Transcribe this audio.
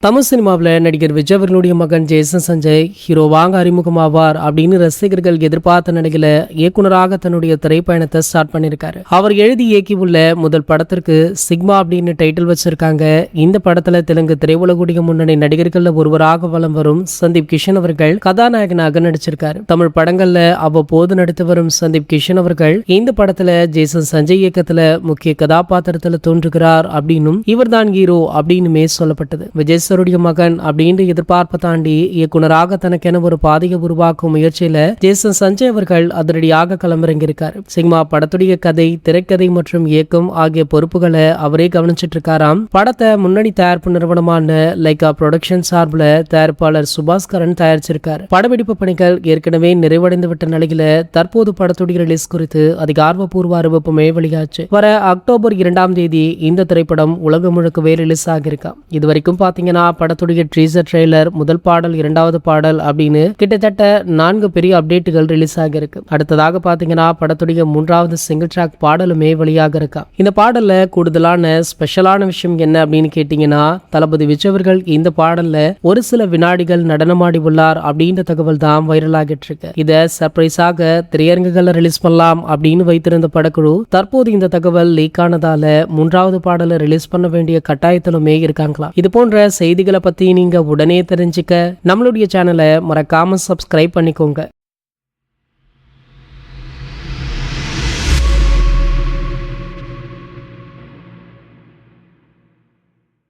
தமிழ் சினிமாவில் நடிகர் விஜய் அவர்களுடைய மகன் ஜேசன் சஞ்சய் ஹீரோவாக அறிமுகமாவார் அப்படின்னு ரசிகர்கள் எதிர்பார்த்த நிலையில இயக்குனராக தன்னுடைய திரைப்பயணத்தை ஸ்டார்ட் பண்ணியிருக்காரு. அவர் எழுதி இயக்கியுள்ள முதல் படத்திற்கு சிக்மா அப்படின்னு டைட்டில் வச்சிருக்காங்க. இந்த படத்துல தெலுங்கு திரையுலகுடைய முன்னணி நடிகர்கள்ல ஒருவராக வலம் வரும் சந்தீப் கிஷன் அவர்கள் கதாநாயகனாக நடிச்சிருக்காரு. தமிழ் படங்கள்ல அவ்வப்போது நடித்து வரும் சந்தீப் கிஷன் அவர்கள் இந்த படத்துல ஜேசன் சஞ்சய் இயக்கத்துல முக்கிய கதாபாத்திரத்துல தோன்றுகிறார் அப்படின்னும் இவர்தான் ஹீரோ அப்படின்னுமே சொல்லப்பட்டது. விஜய் மகன் அப்படின்னு எதிர்பார்ப்பை தாண்டி இயக்குனராக தனக்கென ஒரு பாதையை உருவாக்கும் முயற்சியில ஜேசன் சஞ்சய் அவர்கள் அதிரடியாக களமிறங்கியிருக்காரு. சிக்மா படத்துடைய கதை, திரைக்கதை மற்றும் இயக்கம் ஆகிய பொறுப்புகளை அவரே கவனிச்சிட்டு இருக்காராம். படத்தை முன்னணி தயாரிப்பு நிறுவனமான லைகா புரொடக்ஷன் சார்பில் தயாரிப்பாளர் சுபாஸ்கரன் தயாரிச்சிருக்காரு. படப்பிடிப்பு பணிகள் ஏற்கனவே நிறைவடைந்து விட்ட நிலையில தற்போது படத்துடைய ரிலீஸ் குறித்து அதிகாரப்பூர்வ அறிவிப்புமே வெளியாச்சு. வர அக்டோபர் 2 இந்த திரைப்படம் உலகம் முழுக்கவே ரிலீஸ் ஆகியிருக்கா. இதுவரைக்கும் பாத்தீங்கன்னா படத்துடைய ட்ரீசர் ட்ரெய்லர், முதல் பாடல், 2வது பாடல் அப்படின்னு கிட்டத்தட்ட 4 பெரிய அப்டேட்டுகள் ரிலீஸ் ஆகிருக்கு. அடுத்ததாக பாத்தீங்கன்னா படத்துடைய 3வது சிங்கிள் ட்ராக் பாடலுமே வெளியாக இருக்கா. இந்த பாடல்ல கூடுதலான ஸ்பெஷலான விஷயம் என்ன அப்படின்னு கேட்டீங்கன்னா, தளபதி விஜய் அவர்கள் இந்த பாடல்ல ஒரு சில வினாடிகள் நடனமாடி உள்ளார் அப்படின்ற தகவல் தான் வைரல் ஆகிட்டு இருக்கு. இத சர்ப்ரைஸாக திரையரங்குகள்ல ரிலீஸ் பண்ணலாம் அப்படின்னு வைத்திருந்த படக்குழு தற்போது இந்த தகவல் லீக் ஆனதால 3வது பாடலை ரிலீஸ் பண்ண வேண்டிய கட்டாயத்திலுமே இருக்காங்களாம். இது போன்ற செய்திகளை பத்தி நீங்க உடனே தெரிஞ்சுக்க நம்மளுடைய சேனலை மறக்காம சப்ஸ்கிரைப் பண்ணிக்கோங்க.